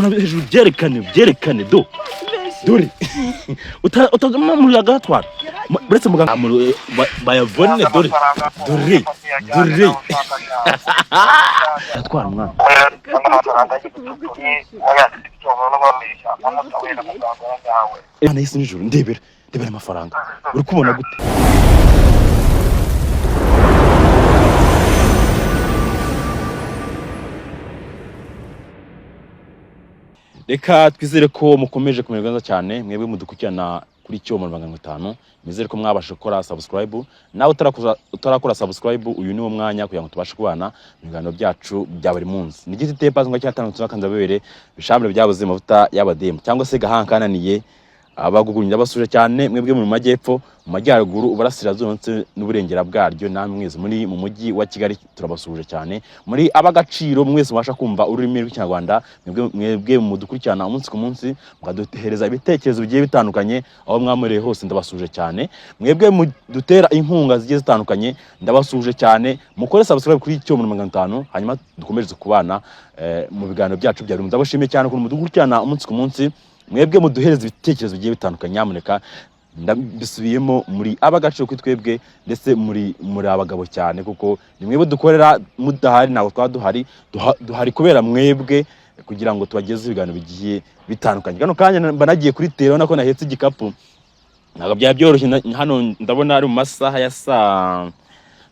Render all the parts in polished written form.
zamura hejuru byerekane do dore utazama muri agatwara buretse muganga bayavone dore atwara mwana Imana y'isi n'ijuru ndebera amafaranga uri kubona gute Reka twizere ko mukomeje kumererwa neza cyane mwebwe mudukurikirana kuri Cyomo 500 mizere ko mwabasha gukora subscribe nawe utarakora subscribe uyu ni wo mwanya kugira ngo tubashe kubana mu biganiro byacu bya buri munsi ni giti tepa ngo cyatandukanye kandi babere bishambre byabuze mavuta y'abademu cyangwa se gahankananiye abagugunyira basuje cyane mwebwe mu majyepfo mu majyaruguru uburasirazuba n'uburengera bwaryo namwe mwese muri mu mujyi wa Kigali turabasuje cyane muri abagaciro mwese mubasha kumva ururimi rw'ikinyarwanda mwebwe mudukurikirana umunsi ku munsi mukaduhereza ibitekerezo bigiye bitandukanye aho mwamureye hose ndabasuje cyane mwebwe mudutera inkunga zigiye zitandukanye ndabasuje cyane mukore subscribe kuri Cyomo 500 hanyuma dukomereze kubana mu biganiro byacu bya buri munsi ndabashimiye cyane ko mudukurikirana umunsi ku munsi mwebwe muduhereza ibitekerezo bigiye bitandukanye nyamuneka ndabisubiyemo muri abagaciro kwitwebwe ndetse muri abagabo cyane kuko ni mwebwe dukorera mudahari nago twaduhari duhari kubera mwebwe kugira ngo tubageze ibiganiro bigiye bitandukanye kano kanya banagiye kuri tero nako nahetse igikapu nago bya byoroshye hano ndabona ari mu masaha ya saa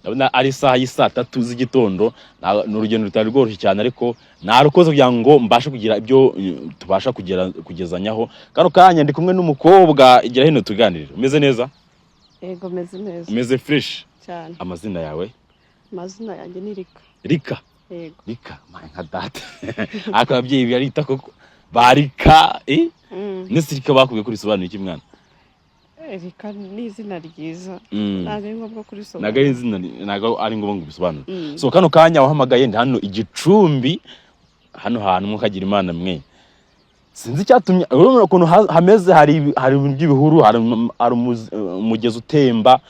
ndabona ari saha y'isa 3 z'igitondo n'urugendo rutari rworoshye cyane ariko narukoze kugira ngo mbashe kugira ibyo tubasha kugezanyaho kano kanya ndi kumwe n'umukobwa igira hino tuganirira umeze neza yego meze neza umeze fresh cyane amazina yawe amazina yanjye ni Rika yego Rika nka data akabyeyi byarita koko barika n'isirika bakubwiye kuri sobanura iki mwana Rika ni izina ryiza ntago ari ngombwa kuri sobanura naga izina naga ari ngombwa ngo bisobanure so kano kanya wahamagaye ndi hano igicumbi hano hantu mukagira Imana mwe sinzi cyatumye urumva ukuntu hameze hari by'ibihuru hari umugezi utemba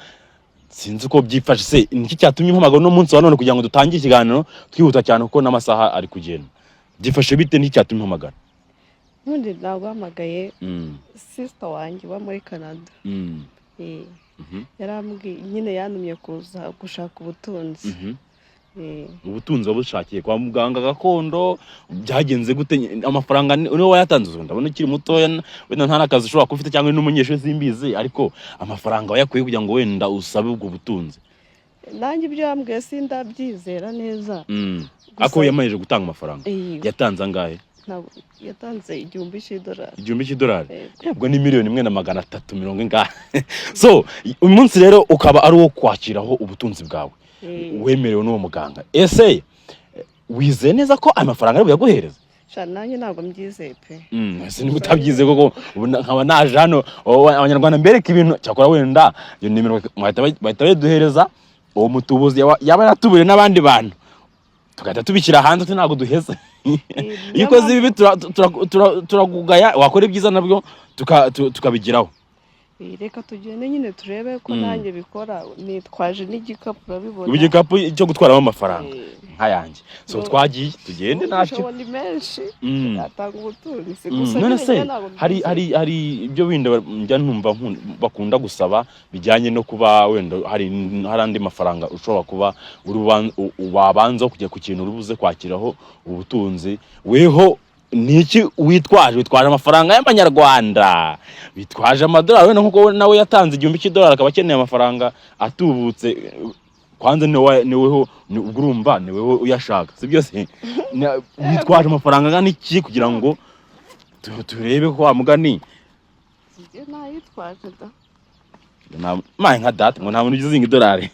sinzi ko byifashe se niki cyatumye mpamagara no munsi wa none kugira ngo dutangire ikiganiro twihuta cyane kuko n'amasaha ari kugenda byifashe bite niki cyatumye mpamagara Nundi naguhamagaye sister wanjye wa muri Canada yarambwiye nyine yantumye kuza gushaka ubutunzi ubutunzi wabushakiye kwa muganga gakondo byagenze gute amafaranga niwe wayatanze ndabona ukiri mutoya wenda nta nakazi ushobora kufite cyangwa n'umunyeshuri simbizi ariko amafaranga wayakuye kugira ngo wenda usabe ubwo butunzi nanjye ibyo yambwiye sindabyizera neza ako yamaje gutanga amafaranga yatanze angahe yatanze $1,000 $1,000 yabwo ni $1,330 ngahe so uyu munsi rero ukaba ari wo kwakiraho ubutunzi bwawe wemerewe n'uwo muganga ese wize neza ko amafaranga ari buyaguhereza nanjye ntabwo mbyizeye pe ese niba utabyize koko nkaba naje hano abanyarwanda mbereka ibintu cyakora wenda iyo nimero bahita baduhereza uwo mutubuzi yaba yatuburiye n'abandi bantu tugahita tubishyira hanze ntabwo duheze iyo ukoze ibi turagugaya wakora ibyiza nabyo tukabigiraho reka tugende nyine turebe ko nanjye bikora nitwaje n'igikapu urabibona igikapu cyo gutwaramo amafaranga nkayanjye so twagiye tugende ntacyo ni menshi atanga ubutunzi gusa none se hari ibyo winda njya ntumva bakunda gusaba bijyanye no kuba wenda hari andi mafaranga ushobora kuba wabanza kujya ku kintu urubuze kwakiraho ubutunzi weho niki witwaje amafaranga y'amanyarwanda bitwaje amadolari wenda nkuko nawe yatanze $1,000 akaba akeneye amafaranga atubutse kwanza niweho urumva niweho uyashaka si byose witwaje amafaranga ngana iki kugira ngo turebe ko amugani nayitwaje da nka data ngo nta muntu ugize $1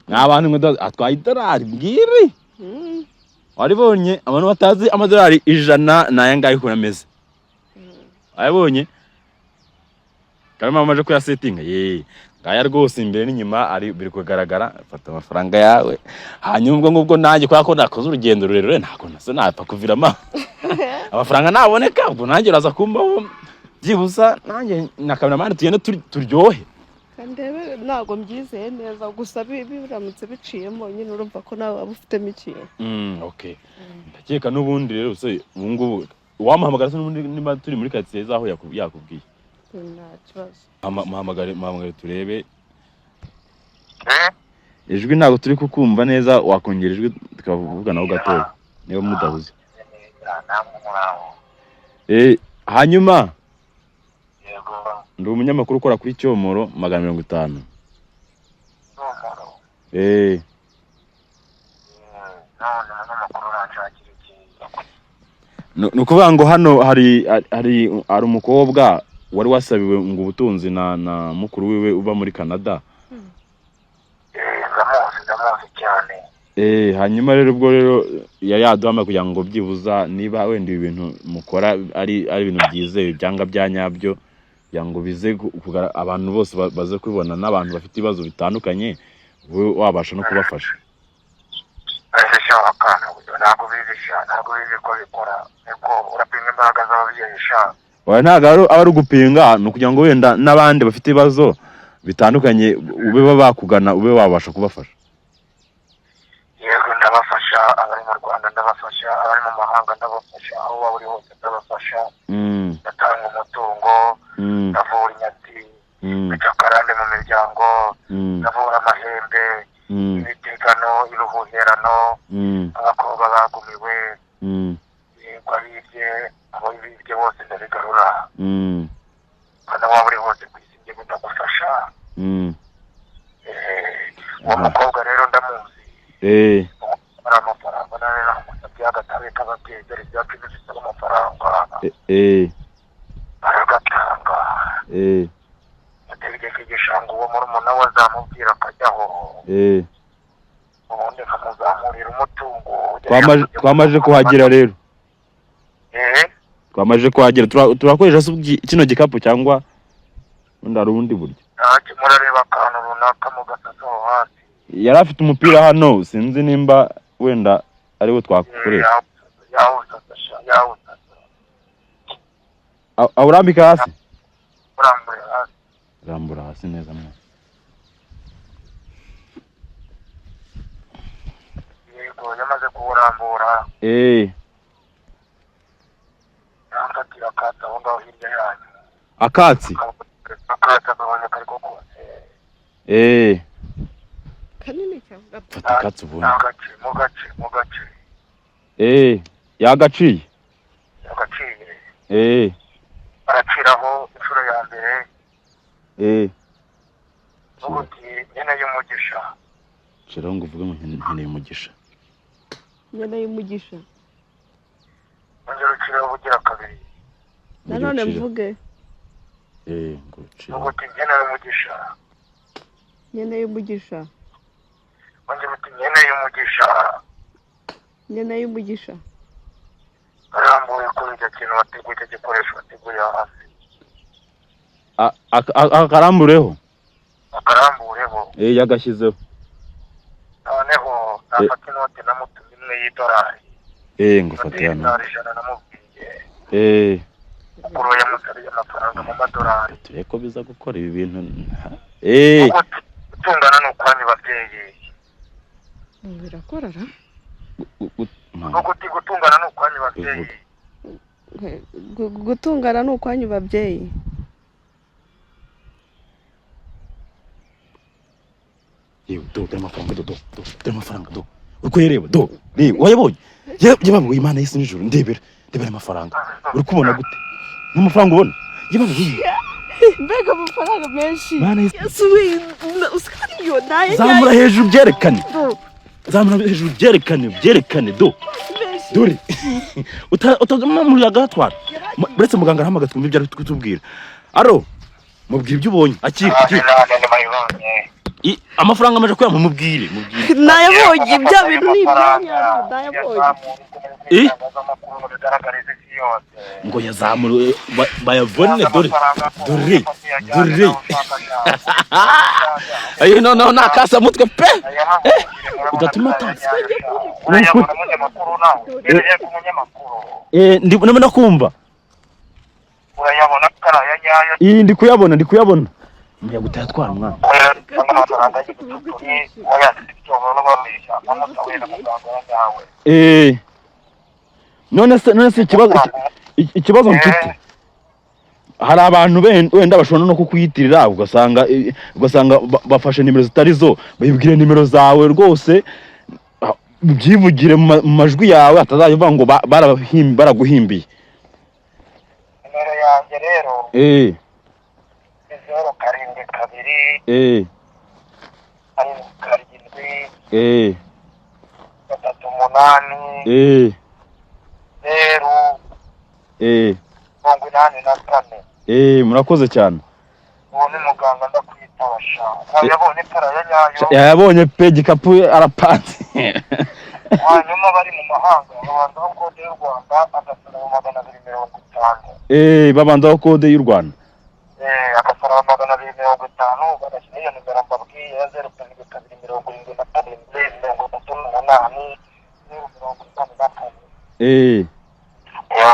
nk'abantu ngo atwaye $1 mbwiri waribonye abantu batazi amadolari $100 naya ngaye ko nameze ayabonye kandi mamaje ko ya setting ngaya rwose imbere n'inyuma ari biri kugaragara fata amafaranga yawe hanyuma ubwo nanjye kwa ko nakoze urugendo rurerure nako nase napfa kuvirama amafaranga naboneka ubwo nanjye uraza kumbaho byibusa nanjye nakamera mane tugende turyohe ndebe ntago mbyizeye neza gusa biramutse biciyemo nyine urumva ko nawe waba ufitemo ikintu. Okay. Ndakeka n'ubundi rero se ubu ngubu wamuhamagara se n'ubundi niba turi muri quartier zaho yakubwiye. Nta kibazo. Muhamagare turebe. Ijwi ntago turi kukumva neza, wakongera ijwi tukavuganaho gatoya niba mudahuze. Hanyuma ndi umunyamakuru ukora kuri Cyomoro 150. Nukuvuga ngo hano hari umukobwa wari wasabiwe ngo ubutunzi na mukuru wiwe uba muri Canada. Hanyuma rero ubwo rero yaduhama kugira ngo byibuza niba wenda ibintu mukora ari ibintu byizewe byanga byanyabyo yango bize abantu bose baze kubibona n'abantu bafite ibibazo bitandukanye we wabasha no kubafasha. ntabwo bizi ko bikora eko urapinga imbaraga z'ababyeyi oya ntabwo ari ugupinga ni ukugira ngo wenda n'abandi bafite ibibazo bitandukanye ube bakugana ube wabasha kubafasha. Yego ndabafasha abari mu Rwanda, ndabafasha abari mu mahanga, ndabafasha aho waba uri hose ndabafasha. Ndatanga umutungo, ndavura inyati, ndacakarande mu miryango, ndavura amahembe, imitegano, iruhuherano, abakobwa bagumiwe, yego abibye, abo bibye bose ndabigarura. Kandi waba uri hose ku isi njye ndagufasha. Uwo mukobwa rero ndamuzi. Amafaranga nari namusabye agatare k'ababyeyi dore ibyacu bifite amafaranga. Aragatanga. Ategeka igishanga uwo murumuna we azamubwira akajyaho. Ubundi nkamuzamurira umutungo. Twamaje kuhagera rero. Twamaje kuhagera turakoresha kino gikapu cyangwa ndari ubundi buryo. Murareba akantu runaka mu gasaso hasi. Yari afite umupira hano sinzi nimba wenda ari we twakoresha. Urambika hasi? Rambura hasi neza mwe. Yego yamaze kuburambura. Ntakatira akatsi aho ngaho hirya yanyu. Akatsi? Akatsi akabonye kariko kose. Kanini cyane. Fata akatsi ubundi. Mu gace. Yagaciye. Araciraho inshuro ya mbere. Ubuti nyene y'umugisha. Ciraho ngo uvuge ngo nyene y'umugisha. Nyene y'umugisha. Ongera uciraho ubugira kabiri. Nanone mvuge. Ngo ciraho. Ubuti nyene y'umugisha. Nyene y'umugisha. Ongera uti nyene y'umugisha. Nyene y'umugisha. Arambuye kuri icyo kintu wateguye icyo gikoresho wateguye hasi. Akarambureho? Akarambureho. Yagashyizeho. Noneho nafata inote namutumye imwe y'idolari. Ngo fata hano. $100 namubwiye. Mukuru yamusariye amafaranga mu madolari. Tureko biza gukora ibi bintu. Gutungana n'ukwanyu babyeyi. Birakorara? Gutungana n'ukwanyu babyeyi. Gutungana n'ukwanyu babyeyi. Yewe dore amafaranga do. Uko yereba do. Wayabonye? Yebamwe Imana y'isi n'ijuru ndebera amafaranga. Uri kubona gute? N'amafaranga ubona? Yebamwe. Mbega amafaranga menshi. Yesu usikaniyo naye. Zamura hejuru byerekane. Zamura hejuru byerekane do. Dore. Utagama muri agatwara. Buretse muganga arahamagaza twumva ibyo ari kutubwira. Aro. Mubwira ibyo ubonye. Akira. Amafaranga amaje kuya mubwire. Nayabonye ibyo bintu ni ibyanya nayabonye. Ngo yazamure bayavone dore. Ayo no nakasa mutwe pe. Udatuma tanzi. Ndibona kumva. Urayabona kara ya nyayo. Ndi kuyabona. umuyaga utayatwara mwana. amafaranga y'igituturi wayafite icyobo n'ababeshya amutawe na muganga yawe. None se ikibazo mfite, hari abantu wenda bashobora no kukuyitirira ugasanga bafashe nimero zitari zo, bayibwire nimero zawe rwose byivugire mu majwi yawe atazavuga ngo baraguhimbiye. Nimero yanjye rero 072 7 8 0 murakoze cyane. uwo ni muganga ndakwitabasha. yabonye tara ya nyayo. Yabonye pe gikapu arapanze. hanyuma bari mu mahanga babanzaho kode y'u Rwanda agasaraba 250. Babanzaho kode y'u Rwanda. Agasaraba 250 bagashyira iyo nimero mbabwiye ya 0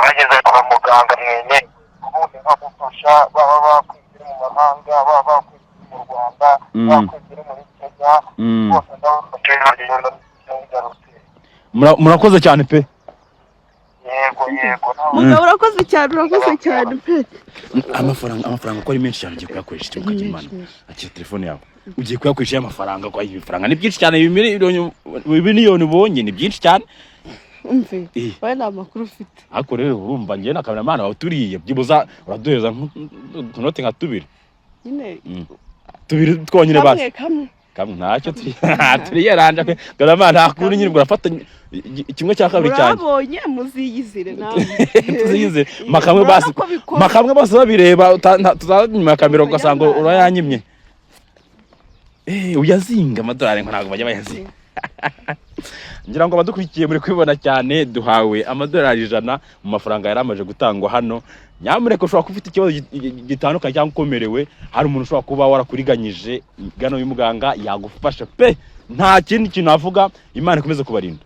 bageze kwa muganga mwenye ubundi nkagufasha baba bakwigira mu mahanga baba bakwigira mu Rwanda bakwigira muri Kenya bose ndabafasha. Murakoze cyane pe. Yego mugabo urakoze cyane pe. Amafaranga ko ari menshi cyane ugiye kuyakoresha iki mukagimana. Akira telefone yawe ugiye kuyakoresha amafaranga kwa ibifaranga ni byinshi cyane, miliyoni ubonye ni byinshi cyane. Umve wawe nta makuru ufite. Ariko rero urumva njye na kameramana wawe turiye byibuza uraduheza ntunote nka tubiri nyine tubiri twonyine basi kamwe ntacyo turiyeranja kameramana akuri nyine urafata kimwe cya kabiri cyane. Urabonye muziyizire nawe tuziyizire makamwe bose babireba tuzanyuma kamera ugasanga urayanyimye. Uyazinga amadolari ntabwo bajya bayazinga. Ngira ngo abadukurikiye muri kwibona cyane duhawe amadolari 100 mu mafaranga yaramaje gutangwa hano. Nyamuneka ushobora kufite ikibazo gitandukanye cyangwa ukomerewe, hari umuntu ushobora kuba warakuriganyije, gano y'umuganga yagufasha pe. Nta kindi kintu avuga. Imana ikomeze kubarinda.